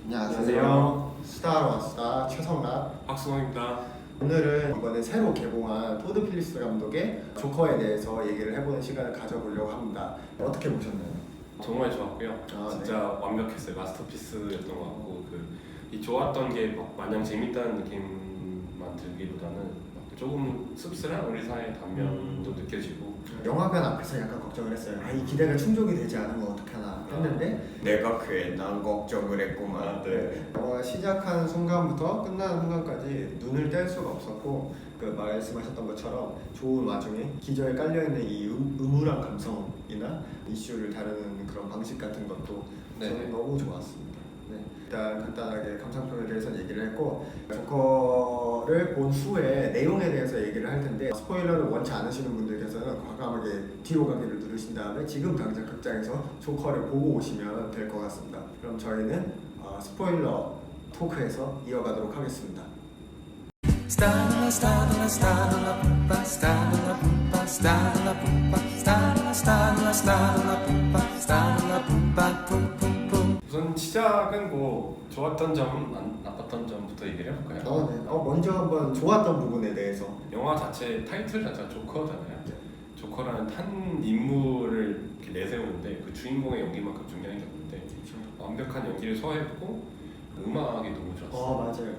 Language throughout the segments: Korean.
안녕하세요. 스타로 왔다 최성락, 박수홍입니다. 오늘은 이번에 새로 개봉한 토드 필립스 감독의 조커에 대해서 얘기를 해보는 시간을 가져보려고 합니다. 어떻게 보셨나요? 정말 좋았고요. 진짜 네. 완벽했어요. 마스터피스였던 것 같고 이 좋았던 게 막 마냥 재밌다는 느낌만 들기보다는 막 조금 씁쓸한 우리 사회의 단면도 느껴지고 영화관 앞에서 약간 걱정을 했어요. 이 기대가 충족이 되지 않으면 어떡하나 했는데 내가 그에 난 걱정을 했구만. 영화가 시작한 순간부터 끝나는 순간까지 눈을 뗄 수가 없었고 그 말씀하셨던 것처럼 좋은 와중에 기저에 깔려있는 이 음울한 감성이나 이슈를 다루는 그런 방식 같은 것도 저는 너무 좋았습니다. 일단 간단하게 감상평에 대해서 얘기를 했고 조커를 본 후에 내용에 대해서 얘기를 할 텐데 스포일러를 원치 않으시는 분들께서는 과감하게 뒤로 가기를 누르신 다음에 지금 당장 극장에서 조커를 보고 오시면 될 것 같습니다. 그럼 저희는 스포일러 토크에서 이어가도록 하겠습니다. 우선 시작은 뭐 좋았던 점, 나빴던 점부터 얘기를 해볼까요? 네. 먼저 한번 좋았던 부분에 대해서. 영화 자체 타이틀 자체가 조커잖아요. 조커라는 한 인물을 이렇게 내세우는데 그 주인공의 연기만큼 중요한 게 없는데 완벽한 연기를 소화했고 음악이 너무 좋았어요. 맞아요.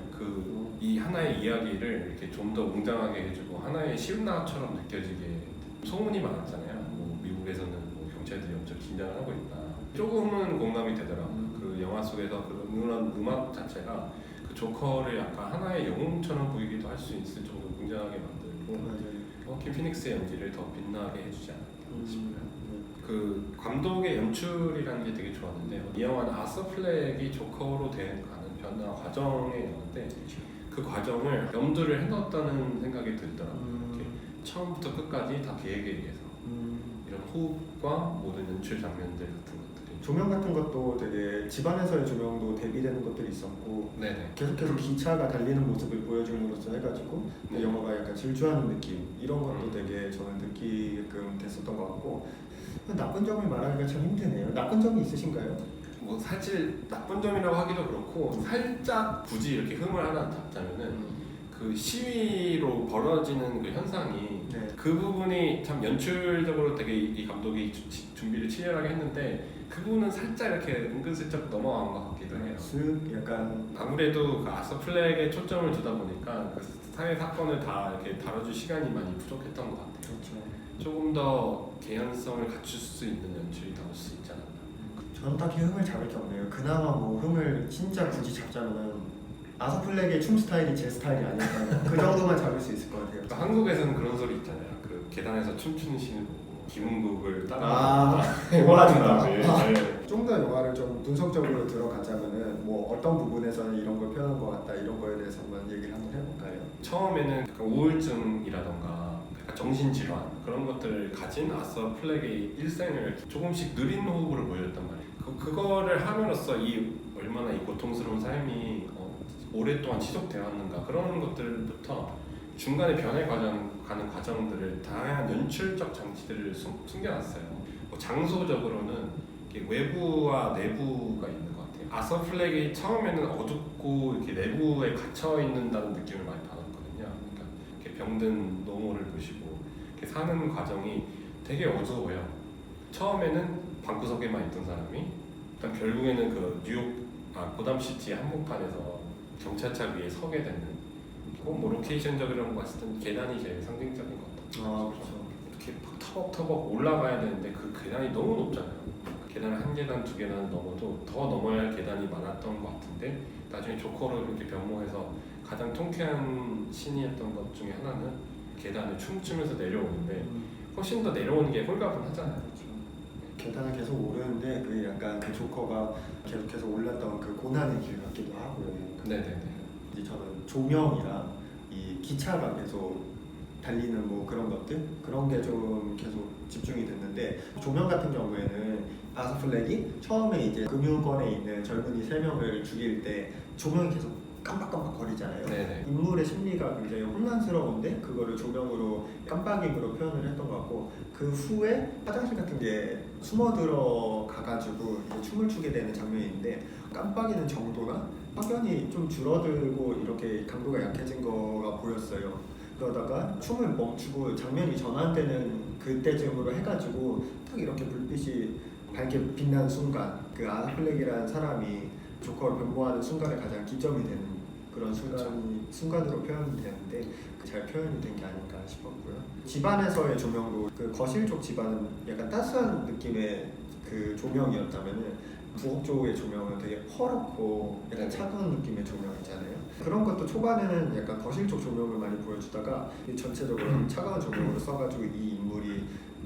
이 하나의 이야기를 이렇게 좀 더 웅장하게 해주고 하나의 시음라처럼 느껴지게 소문이 많았잖아요. 뭐 미국에서는 뭐 경찰들이 엄청 긴장을 하고 있다. 조금은 공감이 되더라고요. 그 영화 속에서 그런 음악 자체가 그 조커를 약간 하나의 영웅처럼 보이기도 할 수 있을 정도로 웅장하게 만들고 킴 피닉스의 연기를 더 빛나게 해주지 않았나 싶어요. 그 감독의 연출이라는 게 되게 좋았는데 이 영화는 아서 플렉이 조커로 가는 변화 과정의 영화인데 그 과정을 염두를 해놨다는 생각이 들더라고요. 이렇게 처음부터 끝까지 다 계획에 의해서 이런 호흡과 모든 연출 장면들 같은 것들이 조명 같은 것도 되게 집안에서의 조명도 대비되는 것들이 있었고 계속해서 기차가 달리는 모습을 보여줌으로써 해가지고 영화가 약간 질주하는 느낌 이런 것도 되게 저는 느끼게끔 됐었던 것 같고 나쁜 점을 말하기가 참 힘드네요. 나쁜 점이 있으신가요? 뭐 사실 나쁜 점이라고 하기도 그렇고 살짝 굳이 이렇게 흠을 하나 잡자면은 그 시위로 벌어지는 그 현상이 그 부분이 참 연출적으로 되게 이 감독이 준비를 치열하게 했는데 그 부분은 살짝 이렇게 은근슬쩍 넘어간 것 같기도 해요. 약간 아무래도 그 아서 플렉에 초점을 두다 보니까 그 사회 사건을 다 이렇게 다뤄줄 시간이 많이 부족했던 것 같아요. 조금 더 개연성을 갖출 수 있는 연출이 나올 수 있지 않았나. 저는 딱히 흠을 잡을 게 없네요. 그나마 뭐 흠을 진짜 굳이 잡자면 아서 플렉의 춤 스타일이 제 스타일이 아닐까 그 정도만 잡을 수 있을 것 같아요. 그러니까 한국에서는 그런 소리 있잖아요. 그 계단에서 춤추는 씬을 보고 김은국을 따라 대박이다. 좀 더 영화를 좀 분석적으로 들어가자면은 뭐 어떤 부분에서는 이런 걸 표현한 것 같다 이런 거에 대해서 한번 얘기를 한번 해볼까요? 처음에는 약간 우울증이라던가 약간 정신질환 그런 것들을 가진 아서 플렉의 일생을 조금씩 느린 호흡으로 보여줬단 말이에요. 그거를 함으로써 얼마나 이 고통스러운 삶이 오랫동안 지속되어 왔는가 그런 것들부터 중간에 가는 과정들을 다양한 연출적 장치들을 숨겨놨어요. 뭐 장소적으로는 외부와 내부가 있는 것 같아요. 아서 플렉이 처음에는 어둡고 이렇게 내부에 갇혀 있는다는 느낌을 많이 받았거든요. 그러니까 이렇게 병든 노모를 보시고 이렇게 사는 과정이 되게 어두워요. 처음에는 방구석에만 있던 사람이 일단 결국에는 그 뉴욕 고담시티 한복판에서 경찰차 위에 서게 되는 뭐 로케이션적으로 봤을 땐 계단이 제일 상징적인 것 같아요. 이렇게 터벅터벅 올라가야 되는데 그 계단이 너무 높잖아요. 계단을 한 계단 두 계단을 넘어도 더 넘어야 할 계단이 많았던 것 같은데 나중에 조커로 이렇게 변모해서 가장 통쾌한 씬이었던 것 중에 하나는 계단을 춤추면서 내려오는데 훨씬 더 내려오는 게 홀가분하잖아요. 계단을 계속 오르는데 그 약간 그 조커가 계속해서 올랐던 그 고난의 길 같기도 하고요. 이제 저는 조명이랑 이 기차가 계속 달리는 뭐 그런 것들 그런 게 좀 계속 집중이 됐는데 조명 같은 경우에는 아서 플렉이 처음에 이제 금융권에 있는 젊은이 3명을 죽일 때 조명이 계속 깜빡깜빡 거리잖아요. 네네. 인물의 심리가 굉장히 혼란스러운데 그거를 조명으로 깜빡임으로 표현을 했던 것 같고 그 후에 화장실 같은 게 숨어 들어가가지고 이제 춤을 추게 되는 장면인데 깜빡이는 정도나 확연히 좀 줄어들고 이렇게 강도가 약해진 거가 보였어요. 그러다가 춤을 멈추고 장면이 전환되는 그때쯤으로 해가지고 딱 이렇게 불빛이 밝게 빛난 순간 그 아플렉이라는 사람이 조커를 변모하는 순간에 가장 기점이 되는 그런 순간으로 표현이 되는데 잘 표현이 된 게 아닌가 싶었고요. 집안에서의 조명도 그 거실 쪽 집안은 약간 따스한 느낌의 그 조명이었다면은 부엌 쪽의 조명은 되게 퍼렇고 약간 차가운 느낌의 조명이잖아요. 그런 것도 초반에는 약간 거실 쪽 조명을 많이 보여주다가 전체적으로 차가운 조명으로 써가지고 이 인물이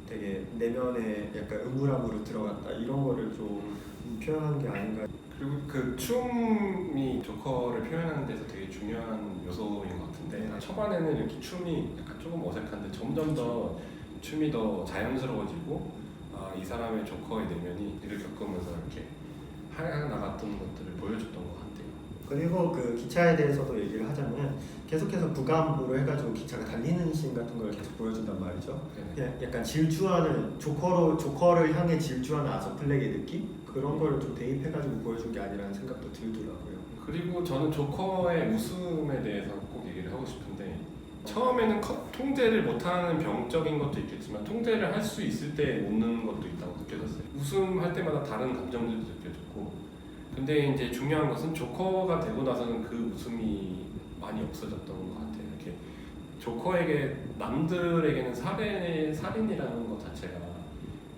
되게 내면에 약간 음울함으로 들어갔다 이런 거를 좀 표현한 게 아닌가. 그리고 그 춤이 조커를 표현하는 데서 되게 중요한 요소인 것 같은데 초반에는 이렇게 춤이 약간 조금 어색한데 점점 더 춤이 더 자연스러워지고 이 사람의 조커의 내면이 이를 겪으면서 이렇게 하향 나갔던 것들을 보여줬던 것 같아요. 그리고 그 기차에 대해서도 얘기를 하자면 계속해서 부감으로 해가지고 기차가 달리는 씬 같은 걸 계속 보여준단 말이죠. 네네. 약간 질주하는 조커를 향해 질주하는 아서플렉의 느낌? 그런 거를 좀 대입해가지고 보여준 게 아니라는 생각도 들더라고요. 그리고 저는 조커의 웃음에 대해서 꼭 얘기를 하고 싶은데 처음에는 통제를 못하는 병적인 것도 있겠지만 통제를 할 수 있을 때 웃는 것도 있다고 느껴졌어요. 웃음할 때마다 다른 감정들도 느껴졌고 근데 이제 중요한 것은 조커가 되고 나서는 그 웃음이 많이 없어졌던 것 같아요. 이렇게 조커에게 남들에게는 살인이라는 것 자체가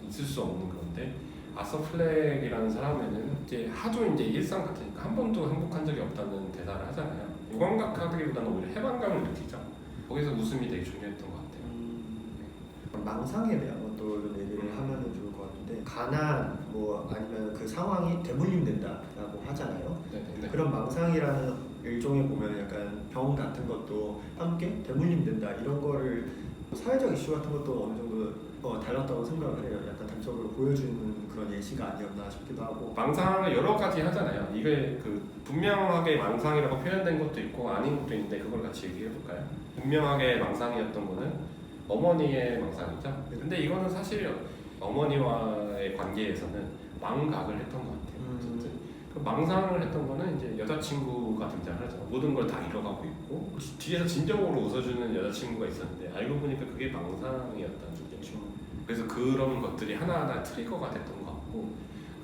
있을 수 없는 건데 아서 플렉이라는 사람에는 이제 하도 이제 일상 같으니까 한 번도 행복한 적이 없다는 대사를 하잖아요. 무감각하기보다는 오히려 해방감을 느끼죠. 거기서 웃음이 되게 중요했던 것 같아요. 망상에 대한 것도 좀 얘기를 하면 좋을 것 같은데 가난 뭐 아니면 그 상황이 대물림된다라고 하잖아요. 네네. 그런 망상이라는 일종의 보면 약간 병 같은 것도 함께 대물림된다 이런 거를 사회적 이슈 같은 것도 어느 정도 달랐다고 생각을 해요. 약간 단적으로 보여주는 그런 예시가 아니었나 싶기도 하고. 망상을 여러 가지 하잖아요. 이게 그 분명하게 망상이라고 표현된 것도 있고 아닌 것도 있는데 그걸 같이 얘기해 볼까요? 분명하게 망상이었던 거는 어머니의 망상이죠. 근데 이거는 사실 어머니와의 관계에서는 망각을 했던 것 같아요. 어쨌든 그 망상을 했던 거는 이제 여자친구가 등장하죠. 모든 걸 다 잃어가고 있고 뒤에서 진정으로 웃어주는 여자친구가 있었는데 알고 보니까 그게 망상이었다는 거죠. 그래서 그런 것들이 하나하나 트리거가 됐던 것 같고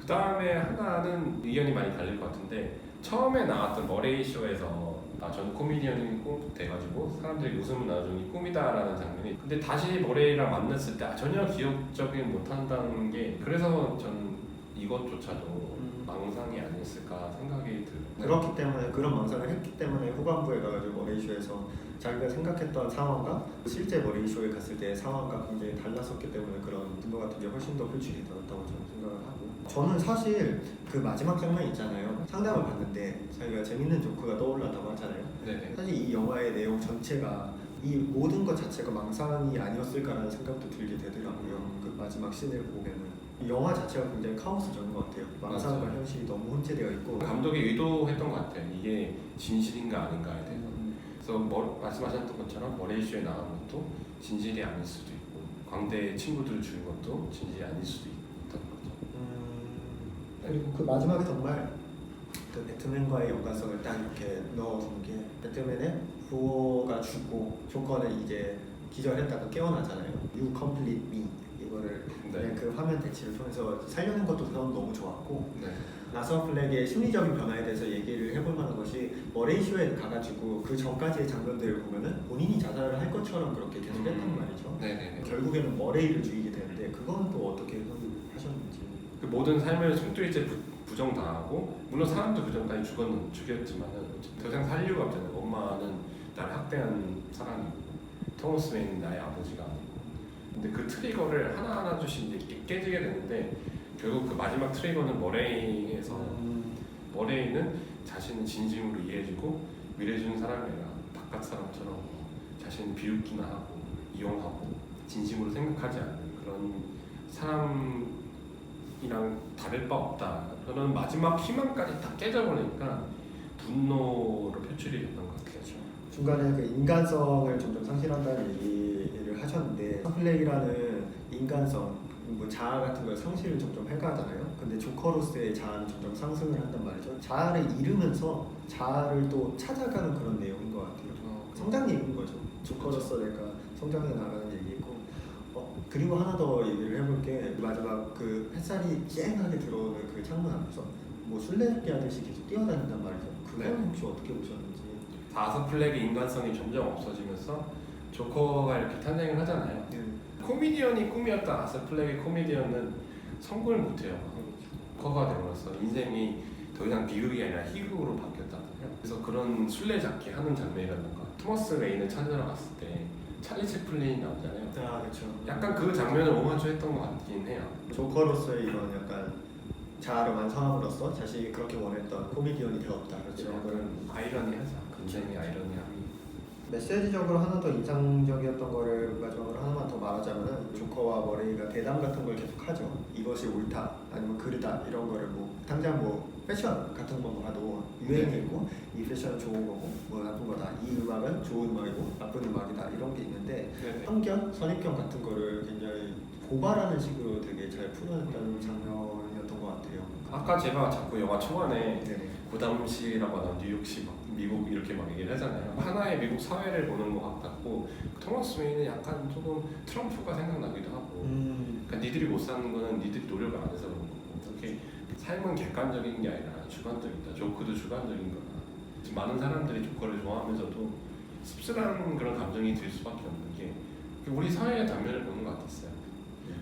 그 다음에 하나는 의견이 많이 갈릴 것 같은데 처음에 나왔던 머레이 쇼에서 저는 코미디언이 꼭 돼가지고 사람들이 웃음을 나눠주는 게 꿈이다라는 장면이 근데 다시 머레이랑 만났을 때 전혀 기억적인 못한다는 게 그래서 저는 이것조차도 망상이 아니었을까 생각이 들어요. 그렇기 때문에 그런 망상을 했기 때문에 후반부에 가가지고 머레이쇼에서 자기가 생각했던 상황과 실제 머레이쇼에 갔을 때의 상황과 굉장히 달랐었기 때문에 그런 분노 같은 게 훨씬 더 표출이 되었다고 저는 생각을 하고 저는 사실 그 마지막 장면 있잖아요. 상담을 받는데 자기가 재밌는 조크가 떠올랐다고 하잖아요. 네네. 사실 이 영화의 내용 전체가 이 모든 것 자체가 망상이 아니었을까라는 생각도 들게 되더라고요. 그 마지막 씬을 보면은 이 영화 자체가 굉장히 카오스적인 것 같아요. 망상과 맞아요. 현실이 너무 혼재되어 있고 감독이 의도했던 것 같아요. 이게 진실인가 아닌가에 대해서. 그래서 말씀하셨던 것처럼 머레이쇼에 나온 것도 진실이 아닐 수도 있고 광대의 친구들을 죽인 것도 진실이 아닐 수도 있던 거죠. 그리고 그 마지막에 정말 그 배트맨과의 연관성을 딱 이렇게 넣어준 게 배트맨의 부호가 죽고 조커는 이제 기절했다가 깨어나잖아요. You complete me 이거를 그냥 그 화면 대치를 통해서 살려낸 것도 너무 좋았고 네. 아서 플렉의 심리적인 변화에 대해서 얘기를 해볼 만한 것이 머레이쇼에 가가지고 그 전까지의 장면들을 보면은 본인이 자살을 할 것처럼 그렇게 계속 했단 말이죠. 네네네. 결국에는 머레이를 죽이게 되는데 그건 또 어떻게 하셨는지. 그 모든 삶을 숨뚫이째 부정당하고 물론 사람도 그 전까지 죽였지만은 더 이상 살 이유가 없잖아요. 엄마는 나를 학대한 사람이고 토머스 웨인은 나의 아버지가 아니고 근데 그 트리거를 하나하나 씩 이제 깨지게 되는데 결국 그 마지막 트리거는 머레이에서 머레이는 자신을 진심으로 이해해주고 위로해주는 사람이 아니라 바깥 사람처럼 자신을 비웃기나 하고 이용하고 진심으로 생각하지 않는 그런 사람이랑 다를 바 없다. 그런 마지막 희망까지 다 깨져버리니까 분노로 표출이 됐던 것 같아요. 중간에 그 인간성을 점점 상실한다는 얘기를 하셨는데 플렉이라는 인간성, 뭐 자아 같은 걸 상실을 점점 해가잖아요. 근데 조커로서의 자아는 점점 상승을 한단 말이죠. 자아를 잃으면서 자아를 또 찾아가는 그런 내용인 것 같아요. 성장 얘기인 거죠. 조커로서 내가 성장해 나가는 얘기고. 그리고 하나 더 얘기를 해볼게. 마지막 그 햇살이 쨍하게 들어오는 그 창문 앞에서 뭐 술래잡기 하듯이 계속 뛰어다닌단 말이죠. 그건 네. 혹시 어떻게 보셨는지? 아서 플렉의 인간성이 점점 없어지면서 조커가 이렇게 탄생을 하잖아요. 코미디언이 꿈이었던 아서 플렉의 코미디언은 성공을 못해요. 조커가 되면서 인생이 더 이상 비극이 아니라 희극으로 바뀌었다. 그래서 그런 술래잡기 하는 장면이라든가 토머스 웨인을 찾으러 갔을 때 찰리 채플린이 나오잖아요. 아 그렇죠. 약간 그 장면을 오마주했던 것 같긴 해요. 조커로서의 이런 약간 자아를 완성함으로써 자신이 그렇게 원했던 코미디언이 되었다. 그렇죠. 이런 거는 아이러니하죠. 굉장히 아이러니함이. 메시지적으로 하나 더 인상적이었던 거를 마지막으로 하나만 더 말하자면은 조커와 머레이가 대담 같은 걸 계속 하죠. 이것이 옳다 아니면 그르다 이런 거를 뭐 당장 뭐 패션 같은 것만 봐도 유행이 있고 이 패션은 좋은 거고 뭐 나쁜 거다. 이 음악은 좋은 음악이고 나쁜 음악이다 이런 게 있는데 네네. 편견, 선입견 같은 거를 굉장히 고발하는 식으로 되게 잘 풀어냈다는 장면이었던 것 같아요. 아까 제가 자꾸 영화 초반에 네네. 고담시라고 하는 뉴욕시 막 미국 이렇게 막 얘기를 하잖아요. 하나의 미국 사회를 보는 것 같고 토머스 웨인은 약간 조금 트럼프가 생각나기도 하고 그러니까 니들이 못 사는 거는 니들이 노력을 안 해서 그런 거고 이렇게 삶은 객관적인 게 아니라 주관적이다. 조크도 주관적인 거다. 지금 많은 사람들이 조커를 좋아하면서도 씁쓸한 그런 감정이 들 수밖에 없는 게 우리 사회의 단면을 보는 것 같았어요.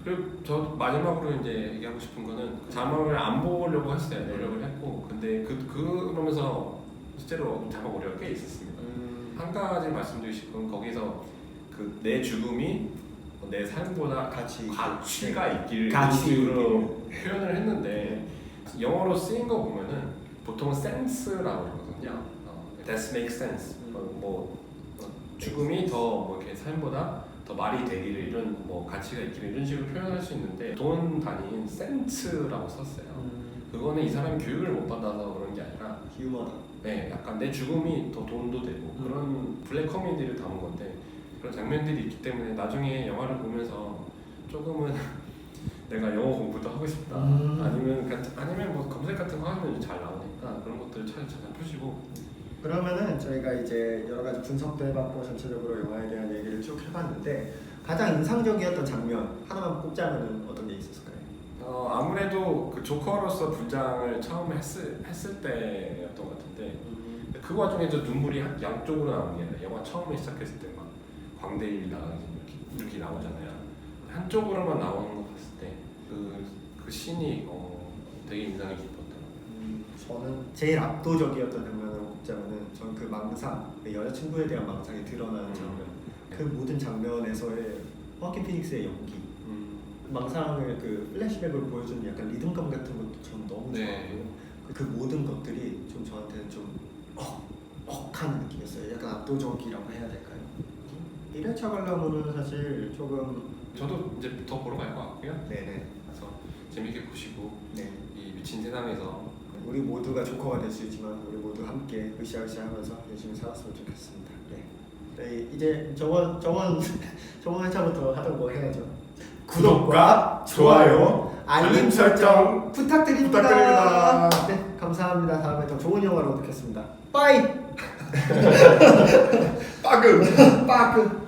그리고 저 마지막으로 이제 얘기하고 싶은 거는 자막을 안 보려고 했어요. 노력을 했고 근데 그러면서 실제로 자막 오류가 꽤 있었습니다. 한 가지 말씀드리고 싶은 건 거기서 그 내 죽음이 내 삶보다 가치가 있기를 가치 식으로 표현을 했는데 영어로 쓰인 거 보면은 보통 sense라고 그러거든요. That makes sense. 죽음이 더 이렇게 삶보다 더 말이 되기를 이런 가치가 있기를 이런 식으로 표현할 수 있는데 돈 단위인 센트라고 썼어요. 그거는 이 사람이 교육을 못 받아서 그런 게 아니라 휴머다. 네, 약간 내 죽음이 더 돈도 되고 그런 블랙 코미디를 담은 건데 그런 장면들이 있기 때문에 나중에 영화를 보면서 조금은 내가 영어 공부도 하고 싶다. 아니면 뭐 검색 같은 거 하면 잘 나오니까 그런 것들을 잘 찾아보시고. 그러면은 저희가 이제 여러 가지 분석도 해봤고 전체적으로 영화에 대한 얘기를 쭉 해봤는데 가장 인상적이었던 장면 하나만 꼽자면은 어떤 게 있었을까요? 아무래도 그 조커로서 분장을 처음 했을 때였던 것 같은데 그 와중에 눈물이 양쪽으로 나오는 게 아니라 영화 처음에 시작했을 때 막 광대일 나가지 이렇게 나오잖아요. 한쪽으로만 나오는 거 봤을 때 그 씬이 되게 인상이 깊었더라고요. 저는 제일 압도적이었던 장면을 꼽자면은 저는 그 망상, 그 여자친구에 대한 망상이 드러나는 장면, 그 모든 장면에서의 호아킨 피닉스의 연기, 망상을 그 플래시백으로 보여주는 약간 리듬감 같은 것도 전 너무 좋아하고 그 모든 것들이 좀 저한테는 좀 억한 느낌이었어요. 약간 압도적이라고 해야 될까요? 1회차 관람으로는 사실 조금 저도 이제 더 보러 갈 것 같고요. 네네. 그래서 재밌게 보시고 네. 이 미친 세상에서 우리 모두가 조커가 될 수 있지만 우리 모두 함께 으쌰으쌰하면서 열심히 살았으면 좋겠습니다. 네, 이제 저번 회차부터 하던 거 해야죠. 구독과 좋아요, 알림 설정 부탁드립니다. 네, 감사합니다. 다음에 더 좋은 영화로 뵙겠습니다. 빠이. 빠그.